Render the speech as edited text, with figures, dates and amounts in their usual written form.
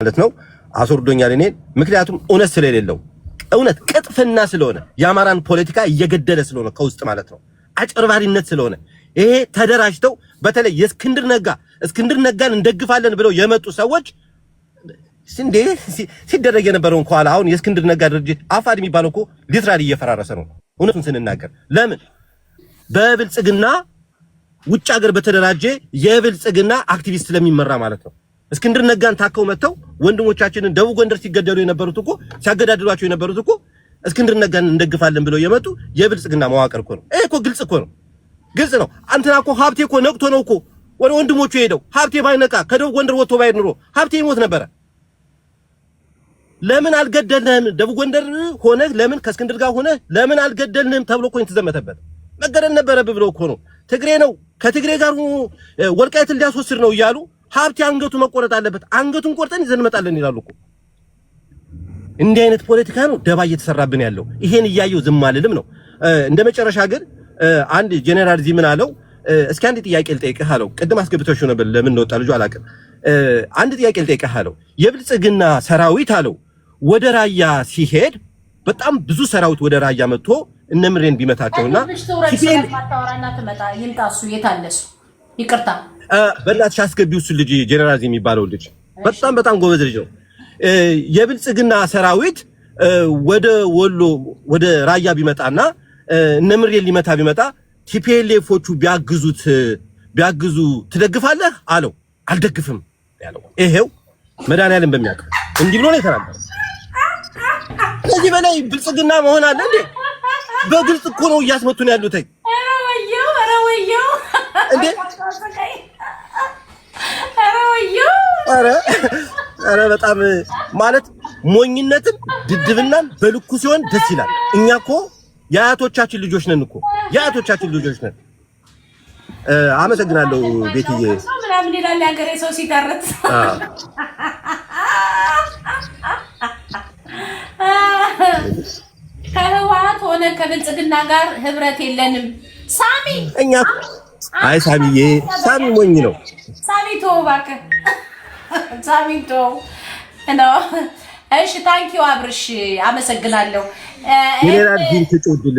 ማለት ነው አስወርዶኛል እኔ ምክንያቱም እውነት ስለሌለው እውነት ቅጥፍና ስለሆነ ያማራን ፖለቲካ እየገደለ ስለሆነ ከውስጥ ማለት ነው አጭርባሪነት ስለሆነ ይሄ ተደራጅተው በተለይ እስክንድር ነጋን እንደግፋለን ብለው የመጡ ሰዎች ሲደረግ የነበረው እንኳን አሁን የእስክንድር ነጋ ድርጅት አፋድ የሚባለው እኮ ሊትራሊ እየፈራረሰ ነው እውነቱን ስንናገር ለምን በብልጽግና ውጭ ሀገር በተደራጀ የብልጽግና አክቲቪስት ስለሚመራ ማለት ነው እስክንድር ነጋን ታከው መተው ወንድሞቻችንን ደቡብ ጎንደር ሲገደሉ የነበሩት እኮ ሲያገዳድሏቸው የነበሩት እኮ እስክንድር ነጋን እንደግፋለን ብለው የመጡ የብልጽግና መዋቅር እኮ ነው ይሄ እኮ ግልጽ ነው አንተና እኮ ሀብቴ እኮ ነቅቶ ነው እኮ ወደ ወንድሞቹ ሄደው ሀብቴ ባይነቃ ከደቡብ ጎንደር ወጥቶ ባይድ ኑሮ ሀብቴ ይሞት ነበር ለምን አልገደልንም ደቡብ ጎንደር ሆነ ለምን ከእስክንድር ጋር ሆነ ለምን አልገደልንም ተብሎ እኮ የተዘመተበት መገደል ነበረብህ ብሎ እኮ ነው ትግሬ ነው ከትግሬ ጋር ወልቃይትን ሊያስወስድ ነው ይያሉ ሀብቴ አንገቱ መቆረጥ አለበት አንገቱን ቆርጠን ይዘን መጣለን ይላሉ እኮ እንዲህ አይነት ፖለቲካ ነው ደባ እየተሰራብን ያለው ይሄን እያየው ዝም አልልም ነው እንደመጨረሻ ግን አንድ ጄኔራል ዚ ምን አለው እስኪ አንድ ጥያቄ ልጠይቅህ አለው ቅድም አስገብተሽው ነበር ለምን ነው ወጣ ልጁ አላቀም አንድ ጥያቄ ልጠይቅህ አለው የብልጽግና ሰራዊት አለው ወደ ራያ ሲሄድ በጣም ብዙ ሰራዊት ወደ ራያ መጥቶ እነምሬን ቢመታቸውና ሲሄድ ማታወራና ተመጣ ይንጣሱ የታለሱ ይቅርታ በእናትሽ አስገቢው እሱ ልጅ ጄኔራል የሚባለው ልጅ በጣም ጎበዝ ልጅ ነው የብልጽግና ሰራዊት ወደ ወሎ ወደ ራያ ቢመጣና እነምሬን ሊመታ ቢመጣ ቲፒኤልኤፎቹ ቢያግዙ ትደግፋለህ አለው አልደግፍም ያለው ይሄው መድኃኒዓለም በሚያውቅ እንዲህ ብሎ ነው የተናገረው ከዚህ በላይ ብልጽግና መሆን አለ እንዴ በግልጽ እኮ ነው እያስመቱን ያሉት እንዴ አረ በጣም ማለት ሞኝነትም ድድብናም በልኩ ሲሆን ደስ ይላል እኛ እኮ የአያቶቻችን ልጆች ነን እኮ የአያቶቻችን ልጆች ነን አመሰግናለሁ ቤትዬ ምናምን ይላል ያገሬ ሰው ሲተርት ከህወሓት ሆነ ከብልጽግና ጋር ህብረት የለንም ሳሚ እኛ አይ ሳሚ ሞኝ ነው ሳሚ ተወባከ ሳሚ ተው ነው እሺ ታንኪዩ አብርሽ አመሰግናለሁ ጄኔራል ዲን ተጮድል